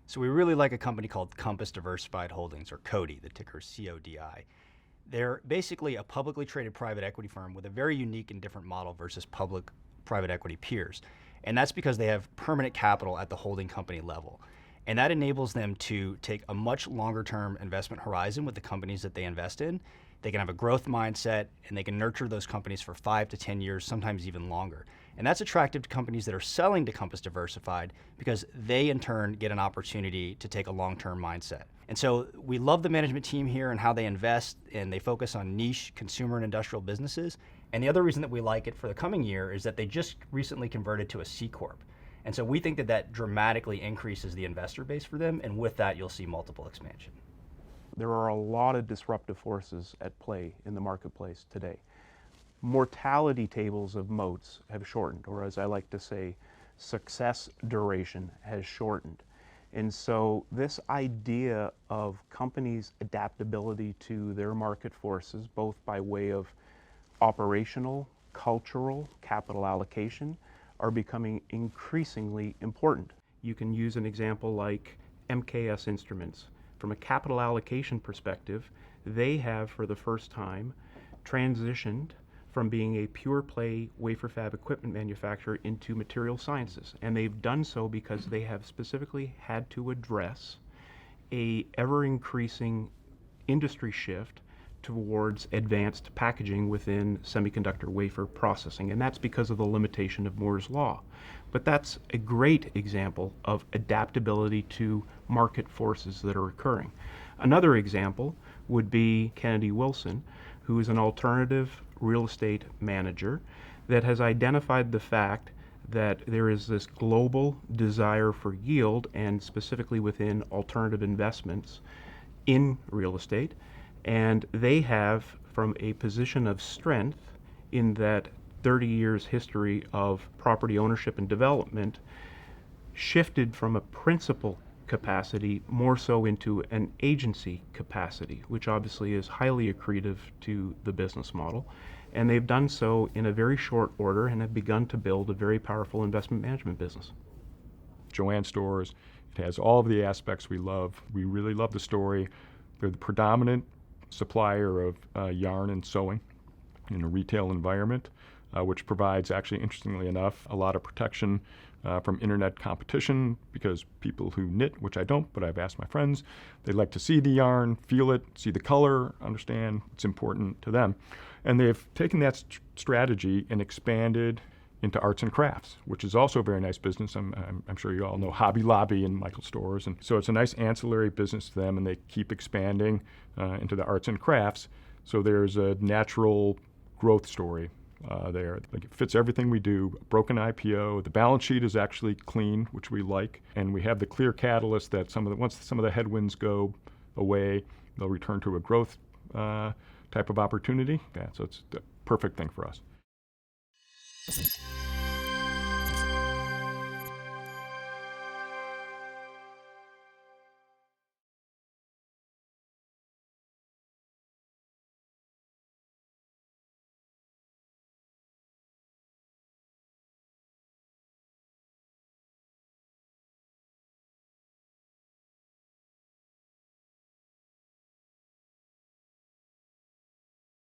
So we really like a company called Compass Diversified Holdings, or CODI, the ticker is CODI. They're basically a publicly traded private equity firm with a very unique and different model versus public private equity peers. And that's because they have permanent capital at the holding company level. And that enables them to take a much longer term investment horizon with the companies that they invest in. They can have a growth mindset and they can nurture those companies for 5 to 10 years, sometimes even longer. And that's attractive to companies that are selling to Compass Diversified because they in turn get an opportunity to take a long-term mindset. And so we love the management team here and how they invest, and they focus on niche consumer and industrial businesses. And the other reason that we like it for the coming year is that they just recently converted to a C Corp. And so we think that that dramatically increases the investor base for them, and with that you'll see multiple expansion. There are a lot of disruptive forces at play in the marketplace today. Mortality tables of moats have shortened, or as I like to say, success duration has shortened. And so this idea of companies' adaptability to their market forces, both by way of operational, cultural, capital allocation, are becoming increasingly important. You can use an example like MKS Instruments. From a capital allocation perspective, they have for the first time transitioned from being a pure play wafer fab equipment manufacturer into material sciences. And they've done so because they have specifically had to address a ever increasing industry shift towards advanced packaging within semiconductor wafer processing. And that's because of the limitation of Moore's Law. But that's a great example of adaptability to market forces that are occurring. Another example would be Kennedy Wilson, who is an alternative real estate manager that has identified the fact that there is this global desire for yield, and specifically within alternative investments in real estate. And they have, from a position of strength in that 30 years history of property ownership and development, shifted from a principal capacity more so into an agency capacity, which obviously is highly accretive to the business model. And they've done so in a very short order and have begun to build a very powerful investment management business. Jo-Ann Stores, it has all of the aspects we love. We really love the story. They're the predominant supplier of yarn and sewing in a retail environment, which provides, actually interestingly enough, a lot of protection from internet competition, because people who knit, which I don't, but I've asked my friends, they like to see the yarn, feel it, see the color, understand it's important to them. And they've taken that strategy and expanded into arts and crafts, which is also a very nice business. I'm sure you all know Hobby Lobby and Michael Stores. And so it's a nice ancillary business to them, and they keep expanding into the arts and crafts. So there's a natural growth story there. Like, it fits everything we do. Broken IPO. The balance sheet is actually clean, which we like. And we have the clear catalyst that once some of the headwinds go away, they'll return to a growth type of opportunity. Yeah, so it's the perfect thing for us.